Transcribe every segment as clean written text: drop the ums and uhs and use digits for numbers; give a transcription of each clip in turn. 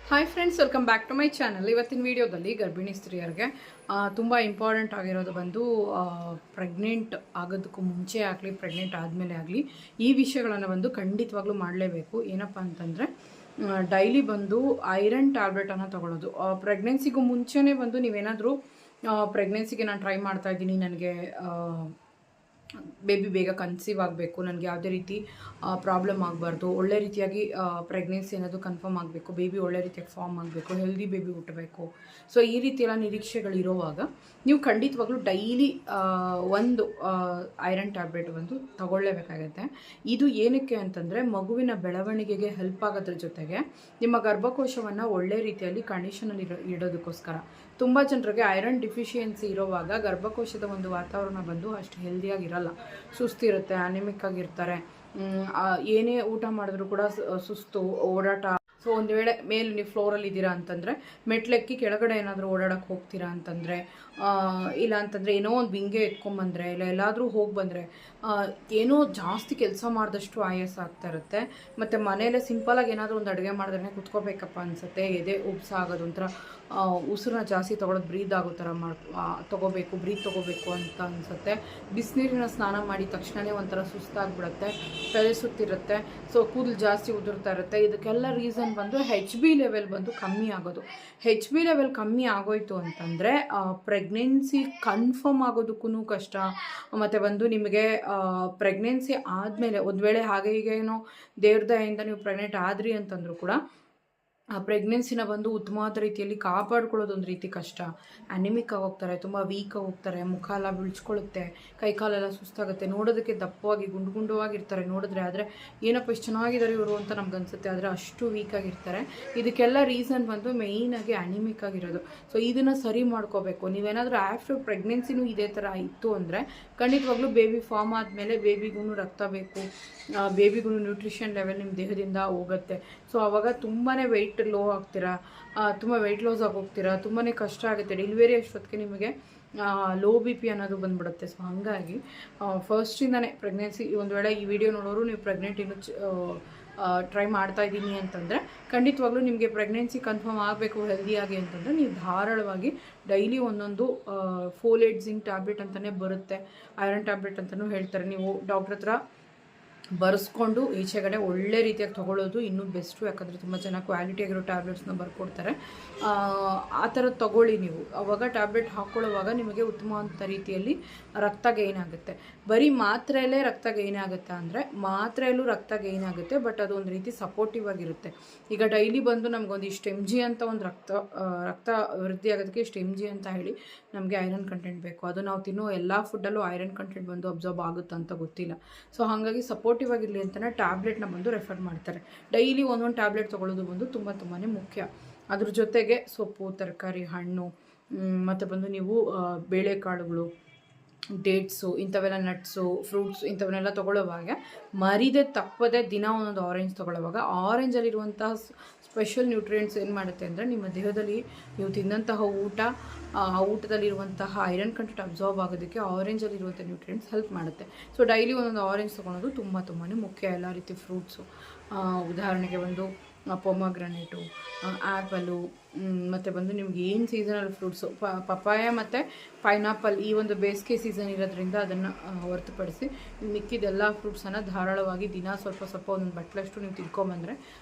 Hi friends, welcome back to my channel. ಇವತ್ತಿನ ವಿಡಿಯೋದಲ್ಲಿ ಗರ್ಭಿಣಿ ಸ್ತ್ರೀಯರಿಗೆ ತುಂಬ ಇಂಪಾರ್ಟೆಂಟ್ ಆಗಿರೋದು ಬಂದು ಪ್ರೆಗ್ನೆಂಟ್ ಆಗೋದಕ್ಕೂ ಮುಂಚೆ ಆಗಲಿ ಪ್ರೆಗ್ನೆಂಟ್ ಆದಮೇಲೆ ಆಗಲಿ ಈ ವಿಷಯಗಳನ್ನು ಬಂದು ಖಂಡಿತವಾಗ್ಲೂ ಮಾಡಲೇಬೇಕು. ಏನಪ್ಪ ಅಂತಂದರೆ ಡೈಲಿ ಬಂದು ಐರನ್ ಟ್ಯಾಬ್ಲೆಟನ್ನು ತೊಗೊಳ್ಳೋದು. ಪ್ರೆಗ್ನೆನ್ಸಿಗೂ ಮುಂಚೆನೇ ಬಂದು ನೀವೇನಾದರೂ ಪ್ರೆಗ್ನೆನ್ಸಿಗೆ ನಾನು ಟ್ರೈ ಮಾಡ್ತಾಯಿದ್ದೀನಿ, ನನಗೆ ಬೇಬಿ ಬೇಗ ಕನ್ಸೀವ್ ಆಗಬೇಕು, ನನಗೆ ಯಾವುದೇ ರೀತಿ ಪ್ರಾಬ್ಲಮ್ ಆಗಬಾರ್ದು, ಒಳ್ಳೆ ರೀತಿಯಾಗಿ ಪ್ರೆಗ್ನೆನ್ಸಿ ಅನ್ನೋದು ಕನ್ಫರ್ಮ್ ಆಗಬೇಕು, ಬೇಬಿ ಒಳ್ಳೆ ರೀತಿಯಾಗಿ ಫಾರ್ಮ್ ಆಗಬೇಕು, ಹೆಲ್ದಿ ಬೇಬಿ ಹುಟ್ಟಬೇಕು. ಸೊ ಈ ರೀತಿ ಎಲ್ಲ ನಿರೀಕ್ಷೆಗಳಿರುವಾಗ ನೀವು ಖಂಡಿತವಾಗ್ಲೂ ಡೈಲಿ ಒಂದು ಐರನ್ ಟ್ಯಾಬ್ಲೆಟ್ ಬಂದು ತಗೊಳ್ಳೇಬೇಕಾಗತ್ತೆ. ಇದು ಏನಕ್ಕೆ ಅಂತಂದರೆ ಮಗುವಿನ ಬೆಳವಣಿಗೆಗೆ ಹೆಲ್ಪ್ ಆಗೋದ್ರ ಜೊತೆಗೆ ನಿಮ್ಮ ಗರ್ಭಕೋಶವನ್ನು ಒಳ್ಳೆ ರೀತಿಯಲ್ಲಿ ಕಂಡೀಷನಲ್ಲಿ ಇಡೋದಕ್ಕೋಸ್ಕರ. ತುಂಬ ಜನರಿಗೆ ಐರನ್ ಡಿಫಿಷಿಯನ್ಸಿ ಇರೋವಾಗ ಗರ್ಭಕೋಶದ ಒಂದು ವಾತಾವರಣ ಬಂದು ಅಷ್ಟು ಹೆಲ್ದಿಯಾಗಿರಲ್ಲ, ಸುಸ್ತಿರುತ್ತೆ, ಅನಿಮಿಕ್ ಆಗಿರ್ತಾರೆ, ಏನೇ ಊಟ ಮಾಡಿದ್ರು ಕೂಡ ಸುಸ್ತು, ಓಡಾಟ. ಸೊ ಒಂದು ವೇಳೆ ಮೇಲೆ ನೀವು ಫ್ಲೋರಲ್ಲಿ ಇದ್ದೀರಾ ಅಂತಂದರೆ ಮೆಟ್ಲೆಕ್ಕಿ ಕೆಳಗಡೆ ಏನಾದರೂ ಓಡಾಡೋಕ್ಕೆ ಹೋಗ್ತೀರಾ ಅಂತಂದರೆ, ಇಲ್ಲ ಅಂತಂದರೆ ಏನೋ ಒಂದು ಬಿಂಗೆ ಎತ್ಕೊಂಬಂದರೆ, ಇಲ್ಲ ಎಲ್ಲಾದರೂ ಹೋಗಿ ಬಂದರೆ ಏನೋ ಜಾಸ್ತಿ ಕೆಲಸ ಮಾಡಿದಷ್ಟು ಆಯಾಸ ಆಗ್ತಾ ಇರುತ್ತೆ. ಮತ್ತು ಮನೇಲೆ ಸಿಂಪಲಾಗಿ ಏನಾದರೂ ಒಂದು ಅಡುಗೆ ಮಾಡಿದ್ರೆ ಕುತ್ಕೋಬೇಕಪ್ಪ ಅನಿಸುತ್ತೆ, ಎದೆ ಉಬ್ಸ ಆಗೋದು, ಒಂಥರ ಉಸಿರನ್ನ ಜಾಸ್ತಿ ತೊಗೊಳೋದು, ಬ್ರೀದ್ ಆಗೋ ಥರ ಬ್ರೀದ್ ತೊಗೋಬೇಕು ಅಂತ ಅನಿಸುತ್ತೆ. ಬಿಸಿನೀರಿನ ಸ್ನಾನ ಮಾಡಿ ತಕ್ಷಣವೇ ಒಂಥರ ಸುಸ್ತಾಗ್ಬಿಡುತ್ತೆ, ತಲೆ ಸುತ್ತಿರುತ್ತೆ, ಸೊ ಕೂದಲು ಜಾಸ್ತಿ ಉದುರ್ತಾ ಇರುತ್ತೆ. ಇದಕ್ಕೆಲ್ಲ ರೀಸನ್ ಬಂದು HB ಲೆವೆಲ್ ಬಂದು ಕಮ್ಮಿ ಆಗೋದು. HB ಲೆವೆಲ್ ಕಮ್ಮಿ ಆಗೋಯ್ತು ಅಂತಂದರೆ ಪ್ರೆಗ್ನೆನ್ಸಿ ಕನ್ಫರ್ಮ್ ಆಗೋದಕ್ಕೂ ಕಷ್ಟ. ಮತ್ತು ಬಂದು ನಿಮಗೆ ಪ್ರೆಗ್ನೆನ್ಸಿ ಆದಮೇಲೆ ಒಂದು ವೇಳೆ ಹಾಗೆ ಹೀಗೇನೋ ದೇವ್ರ ದಯೆಯಿಂದ ನೀವು ಪ್ರೆಗ್ನೆಂಟ್ ಆದ್ರಿ ಅಂತಂದರೂ ಕೂಡ ಆ ಪ್ರೆಗ್ನೆನ್ಸಿನ ಬಂದು ಉತ್ತಮವಾದ ರೀತಿಯಲ್ಲಿ ಕಾಪಾಡ್ಕೊಳ್ಳೋದು ಒಂದು ರೀತಿ ಕಷ್ಟ. ಅನಿಮಿಕ್ ಆಗೋಗ್ತಾರೆ, ತುಂಬ ವೀಕ್ ಹೋಗ್ತಾರೆ, ಮುಖ ಎಲ್ಲ ಬಿಳ್ಸ್ಕೊಳ್ಳುತ್ತೆ, ಕೈಕಾಲೆಲ್ಲ ಸುಸ್ತಾಗುತ್ತೆ, ನೋಡೋದಕ್ಕೆ ದಪ್ಪವಾಗಿ ಗುಂಡುವಾಗಿರ್ತಾರೆ ನೋಡಿದ್ರೆ. ಆದರೆ ಏನಪ್ಪ ಇಷ್ಟು ಚೆನ್ನಾಗಿದ್ದಾರೆ ಇವರು ಅಂತ ನಮ್ಗೆ ಅನಿಸುತ್ತೆ, ಆದರೆ ಅಷ್ಟು ವೀಕಾಗಿರ್ತಾರೆ. ಇದಕ್ಕೆಲ್ಲ ರೀಸನ್ ಬಂದು ಮೇಯ್ನಾಗಿ ಅನಿಮಿಕ್ ಆಗಿರೋದು. ಸೊ ಇದನ್ನು ಸರಿ ಮಾಡ್ಕೋಬೇಕು. ನೀವೇನಾದರೂ ಆಫ್ಟರ್ ಪ್ರೆಗ್ನೆನ್ಸಿನೂ ಇದೇ ಥರ ಇತ್ತು ಅಂದರೆ ಖಂಡಿತವಾಗ್ಲೂ ಬೇಬಿ ಫಾರ್ಮ್ ಆದಮೇಲೆ ಬೇಬಿಗೂ ರಕ್ತ ಬೇಕು, ಬೇಬಿಗೂ ನ್ಯೂಟ್ರಿಷನ್ ಲೆವೆಲ್ ನಿಮ್ಮ ದೇಹದಿಂದ ಹೋಗುತ್ತೆ. ಸೊ ಆವಾಗ ತುಂಬಾ ವೆಯ್ಟ್ ಲೋ ಆಗ್ತೀರಾ, ತುಂಬ ವೆಯ್ಟ್ ಲಾಸ್ ಆಗೋಗ್ತೀರಾ, ತುಂಬಾ ಕಷ್ಟ ಆಗುತ್ತೆ. ಡೆಲಿವರಿ ಅಷ್ಟೊತ್ತಿಗೆ ನಿಮಗೆ ಲೋ BP ಅನ್ನೋದು ಬಂದುಬಿಡುತ್ತೆ. ಸೊ ಹಾಗಾಗಿ ಫಸ್ಟಿಂದನೇ ಪ್ರೆಗ್ನೆನ್ಸಿ, ಒಂದು ವೇಳೆ ಈ ವಿಡಿಯೋ ನೋಡೋರು ನೀವು ಪ್ರೆಗ್ನೆಂಟ್ ಇನ್ನೂ ಟ್ರೈ ಮಾಡ್ತಾಯಿದ್ದೀನಿ ಅಂತಂದರೆ ಖಂಡಿತವಾಗ್ಲೂ ನಿಮಗೆ ಪ್ರೆಗ್ನೆನ್ಸಿ ಕನ್ಫರ್ಮ್ ಆಗಬೇಕು ಹೆಲ್ದಿಯಾಗಿ ಅಂತಂದರೆ ನೀವು ಧಾರಾಳವಾಗಿ ಡೈಲಿ ಒಂದೊಂದು ಫೋಲೇಟ್ ಜಿಂಕ್ ಟ್ಯಾಬ್ಲೆಟ್ ಅಂತಲೇ ಬರುತ್ತೆ, ಐರನ್ ಟ್ಯಾಬ್ಲೆಟ್ ಅಂತಲೂ ಹೇಳ್ತಾರೆ. ನೀವು ಡಾಕ್ಟ್ರ್ ಹತ್ರ ಬರೆಸ್ಕೊಂಡು ಈಚೆಗಡೆ ಒಳ್ಳೆ ರೀತಿಯಾಗಿ ತೊಗೊಳ್ಳೋದು ಇನ್ನೂ ಬೆಸ್ಟು. ಯಾಕಂದರೆ ತುಂಬ ಚೆನ್ನಾಗಿ ಕ್ವಾಲಿಟಿ ಆಗಿರೋ ಟ್ಯಾಬ್ಲೆಟ್ಸ್ನ ಬರ್ಕೊಡ್ತಾರೆ. ಆ ಥರದ್ದು ತೊಗೊಳ್ಳಿ ನೀವು. ಆವಾಗ ಟ್ಯಾಬ್ಲೆಟ್ ಹಾಕ್ಕೊಳ್ಳೋವಾಗ ನಿಮಗೆ ಉತ್ತಮವಾದ ರೀತಿಯಲ್ಲಿ ರಕ್ತ ಗೈನ್ ಆಗುತ್ತೆ. ಬರೀ ಮಾತ್ರೆಯಲ್ಲೇ ರಕ್ತ ಗೈನ್ ಆಗುತ್ತೆ ಅಂದರೆ ಮಾತ್ರೆಯಲ್ಲೂ ರಕ್ತ ಗೈನ್ ಆಗುತ್ತೆ, ಬಟ್ ಅದು ಒಂದು ರೀತಿ ಸಪೋರ್ಟಿವ್ ಆಗಿರುತ್ತೆ. ಈಗ ಡೈಲಿ ಬಂದು ನಮಗೊಂದು ಇಷ್ಟು MG ಅಂತ ಒಂದು ರಕ್ತ ವೃದ್ಧಿ ಆಗೋದಕ್ಕೆ ಇಷ್ಟು MG ಅಂತ ಹೇಳಿ ನಮಗೆ ಐರನ್ ಕಂಟೆಂಟ್ ಬೇಕು. ಅದು ನಾವು ತಿನ್ನೋ ಎಲ್ಲ ಫುಡ್ಡಲ್ಲೂ ಐರನ್ ಕಂಟೆಂಟ್ ಬಂದು ಅಬ್ಸಾರ್ಬ್ ಆಗುತ್ತೆ ಅಂತ ಗೊತ್ತಿಲ್ಲ. ಸೊ ಹಾಗಾಗಿ ಸಪೋರ್ಟಿವ್ ಆಗಿರಲಿ ಅಂತಲೇ ಟ್ಯಾಬ್ಲೆಟ್ನ ಬಂದು ರೆಫರ್ ಮಾಡ್ತಾರೆ. ಡೈಲಿ ಒಂದೊಂದು ಟ್ಯಾಬ್ಲೆಟ್ ತೊಗೊಳ್ಳೋದು ಬಂದು ತುಂಬಾ ಮುಖ್ಯ. ಅದ್ರ ಜೊತೆಗೆ ಸೊಪ್ಪು, ತರಕಾರಿ, ಹಣ್ಣು, ಮತ್ತು ಬಂದು ನೀವು ಬೇಳೆಕಾಳುಗಳು, ಡೇಟ್ಸು, ಇಂಥವೆಲ್ಲ ನಟ್ಸು, ಫ್ರೂಟ್ಸ್ ಇಂಥವನ್ನೆಲ್ಲ ತೊಗೊಳ್ಳೋವಾಗ ಮರಿದೆ ತಪ್ಪದೆ ದಿನ ಒಂದೊಂದು ಆರೆಂಜ್ ತೊಗೊಳ್ಳೋವಾಗ ಆರೆಂಜಲ್ಲಿರುವಂತಹ ಸ್ಪೆಷಲ್ ನ್ಯೂಟ್ರಿಯೆಂಟ್ಸ್ ಏನು ಮಾಡುತ್ತೆ ಅಂದರೆ ನಿಮ್ಮ ದೇಹದಲ್ಲಿ ನೀವು ತಿಂದಂತಹ ಊಟದಲ್ಲಿರುವಂತಹ ಐರನ್ ಕಂಟೆಂಟ್ ಅಬ್ಸಾರ್ಬ್ ಆಗೋದಕ್ಕೆ ಆರೆಂಜಲ್ಲಿರುವಂಥ ನ್ಯೂಟ್ರಿಯೆಂಟ್ಸ್ ಹೆಲ್ಪ್ ಮಾಡುತ್ತೆ. ಸೊ ಡೈಲಿ ಒಂದೊಂದು ಆರೆಂಜ್ ತೊಗೊಳೋದು ತುಂಬಾ ಮುಖ್ಯ. ಎಲ್ಲ ರೀತಿ ಫ್ರೂಟ್ಸು, ಉದಾಹರಣೆಗೆ ಒಂದು ಪೊಮಗ್ರನೇಟು, ಆ್ಯಪಲು, ಮತ್ತು ಬಂದು ನಿಮ್ಗೆ ಏನು ಸೀಸನಲ್ ಫ್ರೂಟ್ಸು, ಪಪಾಯ ಮತ್ತು ಪೈನಾಪಲ್ ಈ ಒಂದು ಬೇಸಿಗೆ ಸೀಸನ್ ಇರೋದ್ರಿಂದ ಅದನ್ನು ಹೊರತುಪಡಿಸಿ ಮಿಕ್ಕಿದೆಲ್ಲ ಫ್ರೂಟ್ಸನ್ನು ಧಾರಾಳವಾಗಿ ದಿನ ಸ್ವಲ್ಪ ಒಂದೊಂದು ಬಟ್ಲಷ್ಟು ನೀವು ತಿನ್ಕೊಂಬಂದರೆ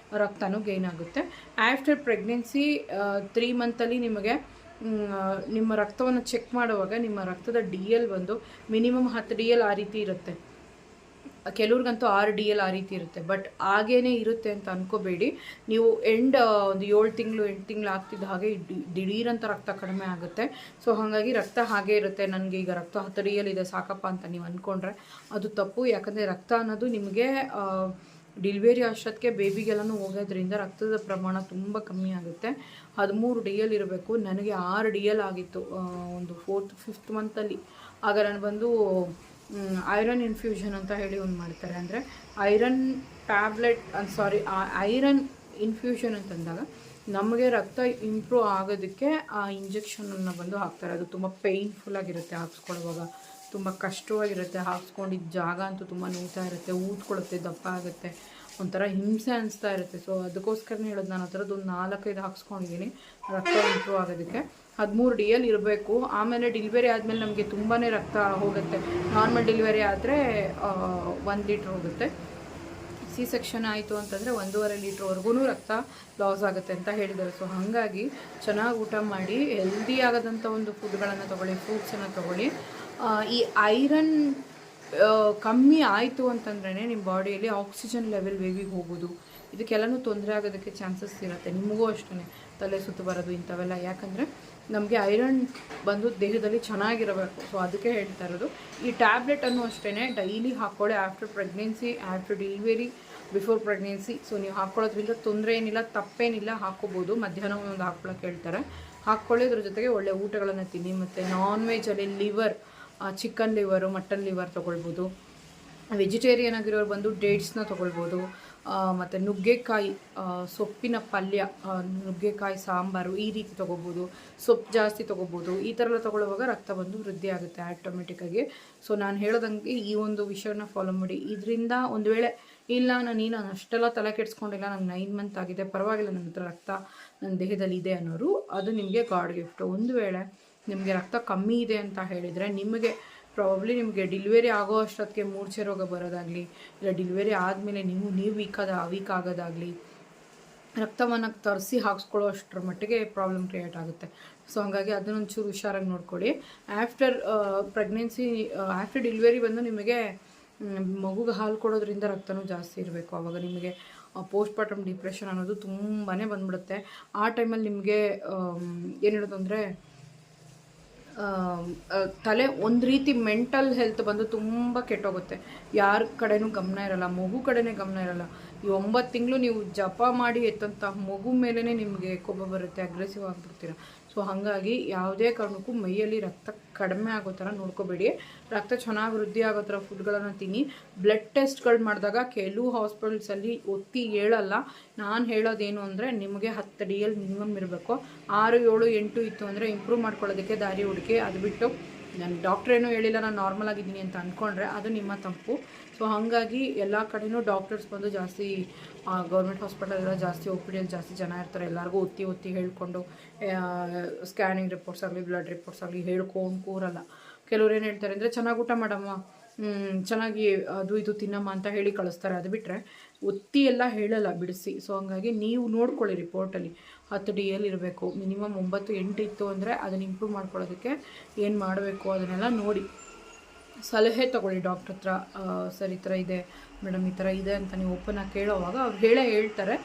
ರಕ್ತನೂ ಗೈನ್ ಆಗುತ್ತೆ. ಆಫ್ಟರ್ ಪ್ರೆಗ್ನೆನ್ಸಿ 3 ಮಂತಲ್ಲಿ ನಿಮಗೆ ನಿಮ್ಮ ರಕ್ತವನ್ನು ಚೆಕ್ ಮಾಡುವಾಗ ನಿಮ್ಮ ರಕ್ತದ DL ಬಂದು ಮಿನಿಮಮ್ 10 DL ಆ ರೀತಿ ಇರುತ್ತೆ. ಕೆಲವ್ರಿಗಂತೂ 6 DL ಆ ರೀತಿ ಇರುತ್ತೆ. ಬಟ್ ಹಾಗೇ ಇರುತ್ತೆ ಅಂತ ಅಂದ್ಕೋಬೇಡಿ. ನೀವು ಒಂದು 7 ತಿಂಗಳು 8 ತಿಂಗಳು ಆಗ್ತಿದ್ದ ಹಾಗೆ ದಿಢೀರಂತ ರಕ್ತ ಕಡಿಮೆ ಆಗುತ್ತೆ. ಸೊ ಹಾಗಾಗಿ ರಕ್ತ ಹಾಗೇ ಇರುತ್ತೆ. ನನಗೆ ಈಗ ರಕ್ತ 10 DL ಇದೆ ಸಾಕಪ್ಪ ಅಂತ ನೀವು ಅಂದ್ಕೊಂಡ್ರೆ ಅದು ತಪ್ಪು. ಯಾಕಂದರೆ ರಕ್ತ ಅನ್ನೋದು ನಿಮಗೆ ಡೆಲಿವರಿ ಅಷ್ಟೊತ್ತಿಗೆ ಬೇಬಿಗೆಲ್ಲನೂ ಹೋಗೋದ್ರಿಂದ ರಕ್ತದ ಪ್ರಮಾಣ ತುಂಬ ಕಮ್ಮಿ ಆಗುತ್ತೆ. 13 DL ಇರಬೇಕು. ನನಗೆ 6 DL ಆಗಿತ್ತು ಒಂದು 4th 5th ಮಂತಲ್ಲಿ. ಆಗ ನಾನು ಬಂದು ಐರನ್ ಇನ್ಫ್ಯೂಷನ್ ಅಂತ ಹೇಳಿ ಒಂದು ಮಾಡ್ತಾರೆ. ಅಂದರೆ ಐರನ್ ಟ್ಯಾಬ್ಲೆಟ್ ಐರನ್ ಇನ್ಫ್ಯೂಷನ್ ಅಂತಂದಾಗ ನಮಗೆ ರಕ್ತ ಇಂಪ್ರೂವ್ ಆಗೋದಕ್ಕೆ ಆ ಇಂಜೆಕ್ಷನನ್ನು ಬಂದು ಹಾಕ್ತಾರೆ. ಅದು ತುಂಬ ಪೇಯ್ನ್ಫುಲ್ಲಾಗಿರುತ್ತೆ, ಹಾಕ್ಸ್ಕೊಳ್ಳುವಾಗ ತುಂಬ ಕಷ್ಟವಾಗಿರುತ್ತೆ. ಹಾಕ್ಸ್ಕೊಂಡಿದ್ದ ಜಾಗ ಅಂತೂ ತುಂಬ ನೋವ್ತಾ ಇರುತ್ತೆ, ಊದ್ಕೊಳ್ಳುತ್ತೆ, ದಪ್ಪ ಆಗುತ್ತೆ. ಒಂಥರ ಹಿಂಸೆ ಅನಿಸ್ತಾ ಇರುತ್ತೆ. ಸೊ ಅದಕ್ಕೋಸ್ಕರನೇ ಹೇಳೋದು, ನಾನು ಆ ಥರದ್ದು ಒಂದು 4-5 ಹಾಕ್ಸ್ಕೊಂಡಿದ್ದೀನಿ ರಕ್ತ ಇಂಪ್ರೂವ್ ಆಗೋದಕ್ಕೆ. 13 DL ಇರಬೇಕು. ಆಮೇಲೆ ಡೆಲಿವರಿ ಆದಮೇಲೆ ನಮಗೆ ತುಂಬಾ ರಕ್ತ ಹೋಗುತ್ತೆ. ನಾರ್ಮಲ್ ಡೆಲಿವರಿ ಆದರೆ 1 ಲೀಟ್ರ್ ಹೋಗುತ್ತೆ. ಸಿ ಸೆಕ್ಷನ್ ಆಯಿತು ಅಂತಂದರೆ 1.5 ಲೀಟ್ರ್ವರೆಗೂ ರಕ್ತ ಲಾಸ್ ಆಗುತ್ತೆ ಅಂತ ಹೇಳಿದ್ದಾರೆ. ಸೊ ಹಾಗಾಗಿ ಚೆನ್ನಾಗಿ ಊಟ ಮಾಡಿ ಹೆಲ್ದಿ ಆಗೋದಂಥ ಒಂದು ಫುಡ್ಗಳನ್ನು ತೊಗೊಳ್ಳಿ, ಫ್ರೂಟ್ಸನ್ನು ತೊಗೊಳ್ಳಿ. ಈ ಐರನ್ ಕಮ್ಮಿ ಆಯಿತು ಅಂತಂದ್ರೇ ನಿಮ್ಮ ಬಾಡಿಯಲ್ಲಿ ಆಕ್ಸಿಜನ್ ಲೆವೆಲ್ ಬೇಬಿಗೆ ಹೋಗೋದು, ಇದಕ್ಕೆಲ್ಲನೂ ತೊಂದರೆ ಆಗೋದಕ್ಕೆ ಚಾನ್ಸಸ್ ಇರುತ್ತೆ. ನಿಮಗೂ ಅಷ್ಟೇ ತಲೆ ಸುತ್ತು ಬರೋದು ಇಂಥವೆಲ್ಲ. ಯಾಕಂದರೆ ನಮಗೆ ಐರನ್ ಬಂದು ದೇಹದಲ್ಲಿ ಚೆನ್ನಾಗಿರಬೇಕು. ಸೊ ಅದಕ್ಕೆ ಹೇಳ್ತಾ ಇರೋದು. ಈ ಟ್ಯಾಬ್ಲೆಟನ್ನು ಅಷ್ಟೇ ಡೈಲಿ ಹಾಕ್ಕೊಳ್ಳಿ. After pregnancy, after delivery, before pregnancy. So ನೀವು ಹಾಕ್ಕೊಳ್ಳೋದ್ರಿಂದ ತೊಂದರೆ ಏನಿಲ್ಲ, ತಪ್ಪೇನಿಲ್ಲ, ಹಾಕ್ಕೋಬೋದು. ಮಧ್ಯಾಹ್ನ ಒಂದು ಹಾಕ್ಕೊಳ್ಳೋಕೆ ಹೇಳ್ತಾರೆ, ಹಾಕ್ಕೊಳ್ಳಿ. ಅದ್ರ ಜೊತೆಗೆ ಒಳ್ಳೆ ಊಟಗಳನ್ನು ತಿನ್ನಿ. ಮತ್ತು ನಾನ್ ವೆಜ್ಜಲ್ಲಿ liver, chicken liver, mutton liver ತೊಗೊಳ್ಬೋದು. ವೆಜಿಟೇರಿಯನ್ ಆಗಿರೋರು ಬಂದು ಡೇಟ್ಸ್ನ ತೊಗೊಳ್ಬೋದು. ಮತ್ತು ನುಗ್ಗೆಕಾಯಿ, ಸೊಪ್ಪಿನ ಪಲ್ಯ, ನುಗ್ಗೆಕಾಯಿ ಸಾಂಬಾರು ಈ ರೀತಿ ತೊಗೋಬೋದು. ಸೊಪ್ಪು ಜಾಸ್ತಿ ತೊಗೋಬೋದು. ಈ ಥರ ಎಲ್ಲ ತೊಗೊಳ್ಳುವಾಗ ರಕ್ತ ಬಂದು ವೃದ್ಧಿ ಆಗುತ್ತೆ ಆಟೋಮೆಟಿಕ್ಕಾಗಿ. ಸೊ ನಾನು ಹೇಳೋದಂಗೆ ಈ ಒಂದು ವಿಷಯನ ಫಾಲೋ ಮಾಡಿ. ಇದರಿಂದ ಒಂದು ವೇಳೆ ಇಲ್ಲ ನಾನು ಅಷ್ಟೆಲ್ಲ ತಲೆ ಕೆಡಿಸ್ಕೊಂಡಿಲ್ಲ, ನಂಗೆ 9 ಮಂತ್ ಆಗಿದೆ, ಪರವಾಗಿಲ್ಲ, ನನ್ನ ಹತ್ರ ರಕ್ತ ನನ್ನ ದೇಹದಲ್ಲಿ ಇದೆ ಅನ್ನೋರು, ಅದು ನಿಮಗೆ ಗಾಡ್ ಗಿಫ್ಟು. ಒಂದು ವೇಳೆ ನಿಮಗೆ ರಕ್ತ ಕಮ್ಮಿ ಇದೆ ಅಂತ ಹೇಳಿದರೆ, ನಿಮಗೆ ಡೆಲಿವರಿ ಆಗೋ ಅಷ್ಟೊತ್ತಿಗೆ ಮೂರ್ಛೆ ರೋಗ ಬರೋದಾಗಲಿ, ಇಲ್ಲ ಡೆಲಿವರಿ ಆದಮೇಲೆ ನೀವು ವೀಕ್ ಆಗೋದಾಗಲಿ, ರಕ್ತವನ್ನು ತರಿಸಿ ಹಾಕ್ಸ್ಕೊಳ್ಳೋ ಅಷ್ಟರ ಮಟ್ಟಿಗೆ ಪ್ರಾಬ್ಲಮ್ ಕ್ರಿಯೇಟ್ ಆಗುತ್ತೆ. ಸೊ ಹಾಗಾಗಿ ಅದನ್ನೊಂಚೂರು ಹುಷಾರಾಗಿ ನೋಡ್ಕೊಳ್ಳಿ. ಆಫ್ಟರ್ ಪ್ರೆಗ್ನೆನ್ಸಿ, ಆಫ್ಟರ್ ಡೆಲಿವರಿ ಬಂದು ನಿಮಗೆ ಮಗುಗೆ ಹಾಲು ಕೊಡೋದ್ರಿಂದ ರಕ್ತನೂ ಜಾಸ್ತಿ ಇರಬೇಕು. ಆವಾಗ ನಿಮಗೆ ಪೋಸ್ಟ್ ಪಾರ್ಟಮ್ ಡಿಪ್ರೆಷನ್ ಅನ್ನೋದು ತುಂಬಾ ಬಂದ್ಬಿಡುತ್ತೆ. ಆ ಟೈಮಲ್ಲಿ ನಿಮಗೆ ಏನು ಹೇಳೋದು ಅಂದರೆ ತಲೆ ಒಂದು ರೀತಿ ಮೆಂಟಲ್ ಹೆಲ್ತ್ ಬಂದು ತುಂಬ ಕೆಟ್ಟೋಗುತ್ತೆ. ಯಾರ ಕಡೆನೂ ಗಮನ ಇರಲ್ಲ, ಮಗು ಕಡೆನೇ ಗಮನ ಇರಲ್ಲ. ಈ 9 ತಿಂಗಳು ನೀವು ಜಪ ಮಾಡಿ ಎತ್ತಂಥ ಮಗು ಮೇಲೇ ನಿಮಗೆ ಕೋಪ ಬರುತ್ತೆ, ಅಗ್ರೆಸಿವ್ ಆಗಿಬಿಡ್ತೀರ. ಸೊ ಹಾಗಾಗಿ ಯಾವುದೇ ಕಾರಣಕ್ಕೂ ಮೈಯಲ್ಲಿ ರಕ್ತ ಕಡಿಮೆ ಆಗೋ ಥರ ನೋಡ್ಕೋಬೇಡಿ. ರಕ್ತ ಚೆನ್ನಾಗಿ ವೃದ್ಧಿ ಆಗೋ ಥರ ಫುಡ್ಗಳನ್ನು ತಿನ್ನಿ. ಬ್ಲಡ್ ಟೆಸ್ಟ್ಗಳು ಮಾಡಿದಾಗ ಕೆಲವು ಹಾಸ್ಪಿಟಲ್ಸಲ್ಲಿ ಒತ್ತಿ ಹೇಳಲ್ಲ. ನಾನು ಹೇಳೋದೇನು ಅಂದರೆ, ನಿಮಗೆ 10 DL ಮಿನಿಮಮ್ ಇರಬೇಕು. 6, 7, 8 ಇತ್ತು ಅಂದರೆ ಇಂಪ್ರೂವ್ ಮಾಡ್ಕೊಳ್ಳೋದಕ್ಕೆ ದಾರಿ ಹುಡುಕಿ. ಅದು ಬಿಟ್ಟು ನಾನು ಡಾಕ್ಟ್ರೇನೂ ಹೇಳಿಲ್ಲ, ನಾನು ನಾರ್ಮಲ್ ಆಗಿದ್ದೀನಿ ಅಂತ ಅಂದ್ಕೊಂಡ್ರೆ ಅದು ನಿಮ್ಮ ತಪ್ಪು. ಸೊ ಹಾಗಾಗಿ ಎಲ್ಲ ಕಡೆಯೂ ಡಾಕ್ಟರ್ಸ್ ಬಂದು ಜಾಸ್ತಿ ಗೌರ್ಮೆಂಟ್ ಹಾಸ್ಪಿಟಲೆಲ್ಲ ಜಾಸ್ತಿ OPD ಜಾಸ್ತಿ ಜನ ಇರ್ತಾರೆ. ಎಲ್ಲರಿಗೂ ಒತ್ತಿ ಹೇಳ್ಕೊಂಡು ಸ್ಕ್ಯಾನಿಂಗ್ ರಿಪೋರ್ಟ್ಸ್ ಆಗಲಿ, ಬ್ಲಡ್ ರಿಪೋರ್ಟ್ಸ್ ಆಗಲಿ ಹೇಳ್ಕೊಂಡು ಕೂರಲ್ಲ. ಕೆಲವ್ರು ಏನು ಹೇಳ್ತಾರೆ ಅಂದರೆ, ಚೆನ್ನಾಗಿ ಊಟ ಮಾಡಮ್ಮ, ಚೆನ್ನಾಗಿ ಅದು ಇದು ತಿನ್ನಮ್ಮ ಅಂತ ಹೇಳಿ ಕಳಿಸ್ತಾರೆ. ಅದು ಬಿಟ್ಟರೆ ಒತ್ತಿ ಎಲ್ಲ ಹೇಳಲ್ಲ ಬಿಡಿಸಿ. ಸೊ ಹಂಗಾಗಿ ನೀವು ನೋಡ್ಕೊಳ್ಳಿ ರಿಪೋರ್ಟಲ್ಲಿ 10 DL ಇರಬೇಕು. ಮಿನಿಮಮ್ 9, 8 ಇತ್ತು ಅಂದರೆ ಅದನ್ನು ಇಂಪ್ರೂವ್ ಮಾಡ್ಕೊಳ್ಳೋದಕ್ಕೆ ಏನು ಮಾಡಬೇಕು ಅದನ್ನೆಲ್ಲ ನೋಡಿ ಸಲಹೆ ತೊಗೊಳ್ಳಿ ಡಾಕ್ಟ್ರ್ ಹತ್ರ. ಸರ್ ಈ ಥರ ಇದೆ ಮೇಡಮ್, ಈ ಥರ ಇದೆ ಅಂತ ನೀವು ಓಪನಾಗಿ ಕೇಳೋವಾಗ ಅವ್ರು ಹೇಳ್ತಾರೆ.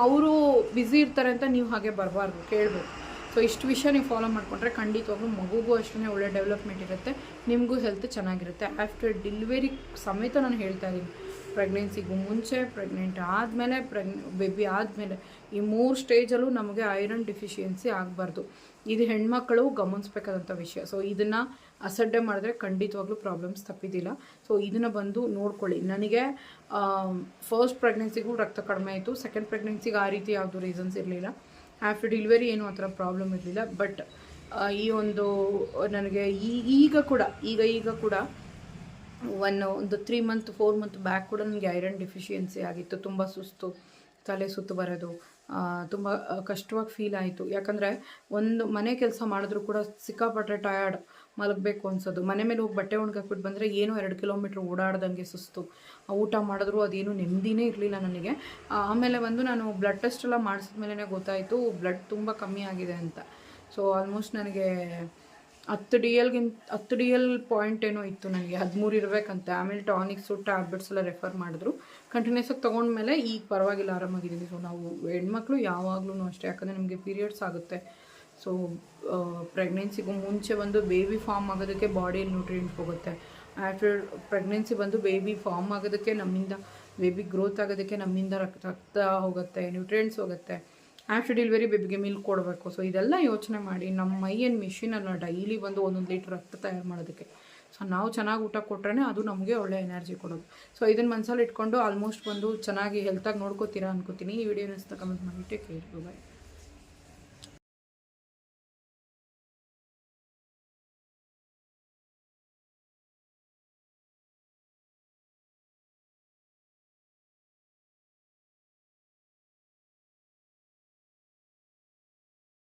ಅವರು ಬ್ಯುಸಿ ಇರ್ತಾರೆ ಅಂತ ನೀವು ಹಾಗೆ ಬರಬಾರ್ದು, ಕೇಳಬೇಕು. ಸೊ ಇಷ್ಟು ವಿಷಯ ನೀವು ಫಾಲೋ ಮಾಡಿಕೊಂಡ್ರೆ ಖಂಡಿತವಾಗ್ಲೂ ಮಗುಗೂ ಅಷ್ಟೇ ಒಳ್ಳೆ ಡೆವಲಪ್ಮೆಂಟ್ ಇರುತ್ತೆ, ನಿಮಗೂ ಹೆಲ್ತ್ ಚೆನ್ನಾಗಿರುತ್ತೆ. ಆಫ್ಟರ್ ಡೆಲಿವರಿ ಸಮೇತ ನಾನು ಹೇಳ್ತಾ ಇದ್ದೀನಿ, ಪ್ರೆಗ್ನೆನ್ಸಿಗೂ ಮುಂಚೆ, ಪ್ರೆಗ್ನೆಂಟ್ ಆದಮೇಲೆ, ಬೇಬಿ ಆದಮೇಲೆ, ಈ 3 ಸ್ಟೇಜಲ್ಲೂ ನಮಗೆ ಐರನ್ ಡಿಫಿಷಿಯನ್ಸಿ ಆಗಬಾರ್ದು. ಇದು ಹೆಣ್ಮಕ್ಕಳು ಗಮನಿಸ್ಬೇಕಾದಂಥ ವಿಷಯ. ಸೊ ಇದನ್ನು ಅಸಡ್ಡೆ ಮಾಡಿದ್ರೆ ಖಂಡಿತವಾಗ್ಲೂ ಪ್ರಾಬ್ಲಮ್ಸ್ ತಪ್ಪಿದ್ದಿಲ್ಲ. ಸೊ ಇದನ್ನು ಬಂದು ನೋಡ್ಕೊಳ್ಳಿ. ನನಗೆ ಫಸ್ಟ್ ಪ್ರೆಗ್ನೆನ್ಸಿಗೂ ರಕ್ತ ಕಡಿಮೆ ಆಯಿತು. ಸೆಕೆಂಡ್ ಪ್ರೆಗ್ನೆನ್ಸಿಗೆ ಆ ರೀತಿ ಯಾವುದು ರೀಸನ್ಸ್ ಇರಲಿಲ್ಲ. ಆಫ್ಟರ್ ಡೆಲಿವರಿ ಏನೂ ಆ ಥರ ಪ್ರಾಬ್ಲಮ್ ಇರಲಿಲ್ಲ. ಬಟ್ ಈ ಒಂದು ನನಗೆ ಈಗ ಕೂಡ ಒಂದು 3 ಮಂತ್ 4 ಮಂತ್ ಬ್ಯಾಕ್ ಕೂಡ ನನಗೆ ಐರನ್ ಡಿಫಿಷಿಯನ್ಸಿ ಆಗಿತ್ತು. ತುಂಬ ಸುಸ್ತು, ತಲೆ ಸುತ್ತು ಬರೋದು, ತುಂಬ ಕಷ್ಟವಾಗಿ ಫೀಲ್ ಆಯಿತು. ಯಾಕಂದರೆ ಒಂದು ಮನೆ ಕೆಲಸ ಮಾಡಿದ್ರೂ ಕೂಡ ಸಿಕ್ಕಾಪಟ್ಟೆ ಟಯರ್ಡ್, ಮಲಗಬೇಕು ಅನ್ಸೋದು. ಮನೆ ಮೇಲೆ ಹೋಗಿ ಬಟ್ಟೆ ಒಣಗಾಕ್ಬಿಟ್ಟು ಬಂದರೆ ಏನೋ 2 ಕಿಲೋಮೀಟ್ರ್ ಓಡಾಡ್ದಂಗೆ ಸುಸ್ತು. ಊಟ ಮಾಡಿದ್ರು ಅದೇನು ನೆಮ್ಮದಿನೇ ಇರಲಿಲ್ಲ ನನಗೆ. ಆಮೇಲೆ ನಾನು ಬ್ಲಡ್ ಟೆಸ್ಟ್ ಎಲ್ಲ ಮಾಡಿಸಿದ್ಮೇಲೆ ಗೊತ್ತಾಯಿತು ಬ್ಲಡ್ ತುಂಬ ಕಮ್ಮಿ ಆಗಿದೆ ಅಂತ. ಸೊ ಆಲ್ಮೋಸ್ಟ್ ನನಗೆ 10 DL ಪಾಯಿಂಟ್ ಏನೋ ಇತ್ತು, ನನಗೆ 13 ಇರಬೇಕಂತೆ. ಆಮೇಲೆ ಟಾನಿಕ್ಸು, ಟ್ಯಾಬ್ಲೆಟ್ಸ್ ಎಲ್ಲ ರೆಫರ್ ಮಾಡಿದ್ರು. ಕಂಟಿನ್ಯೂಸ್ ಆಗಿ ತೊಗೊಂಡ್ಮೇಲೆ ಈಗ ಪರವಾಗಿಲ್ಲ, ಆರಾಮಾಗಿದ್ದೀನಿ. ಸೊ ನಾವು ಹೆಣ್ಮಕ್ಳು ಯಾವಾಗಲೂ ಅಷ್ಟೇ, ಯಾಕಂದರೆ ನಮಗೆ ಪೀರಿಯಡ್ಸ್ ಆಗುತ್ತೆ. ಸೊ ಪ್ರೆಗ್ನೆನ್ಸಿಗೂ ಮುಂಚೆ ಬೇಬಿ ಫಾರ್ಮ್ ಆಗೋದಕ್ಕೆ ಬಾಡಿಯಲ್ಲಿ ನ್ಯೂಟ್ರಿಯೆಂಟ್ಸ್ ಹೋಗುತ್ತೆ. ಆಫ್ಟರ್ ಪ್ರೆಗ್ನೆನ್ಸಿ ಬೇಬಿ ಫಾರ್ಮ್ ಆಗೋದಕ್ಕೆ ನಮ್ಮಿಂದ, ಬೇಬಿ ಗ್ರೋತ್ ಆಗೋದಕ್ಕೆ ನಮ್ಮಿಂದ ರಕ್ತ ಹೋಗುತ್ತೆ, ನ್ಯೂಟ್ರಿಯೆಂಟ್ಸ್ ಹೋಗುತ್ತೆ. ಆಫ್ಟರ್ ಡೆಲಿವರಿ ಬೇಬಿಗೆ ಮಿಲ್ಕ್ ಕೊಡಬೇಕು. ಸೊ ಇದೆಲ್ಲ ಯೋಚನೆ ಮಾಡಿ, ನಮ್ಮ ಮೈಯನ್ ಮಿಷಿನನ್ನು ಡೈಲಿ 1 ಲೀಟ್ರ್ ರಕ್ತ ತಯಾರು ಮಾಡೋದಕ್ಕೆ. ಸೊ ನಾವು ಚೆನ್ನಾಗಿ ಊಟ ಕೊಟ್ರೇ ಅದು ನಮಗೆ ಒಳ್ಳೆ ಎನರ್ಜಿ ಕೊಡೋದು. ಸೊ ಇದನ್ನು ಮನಸ್ಸಲ್ಲಿ ಇಟ್ಕೊಂಡು ಆಲ್ಮೋಸ್ಟ್ ಚೆನ್ನಾಗಿ ಹೆಲ್ತಾಗಿ ನೋಡ್ಕೋತೀರಾ ಅನ್ಕೋತೀನಿ. ಈ ವಿಡಿಯೋನ ಕಮೆಂಟ್ ಮಾಡಿ. ಟೇಕ್ ಕೇರ್, ಬಾಯ್.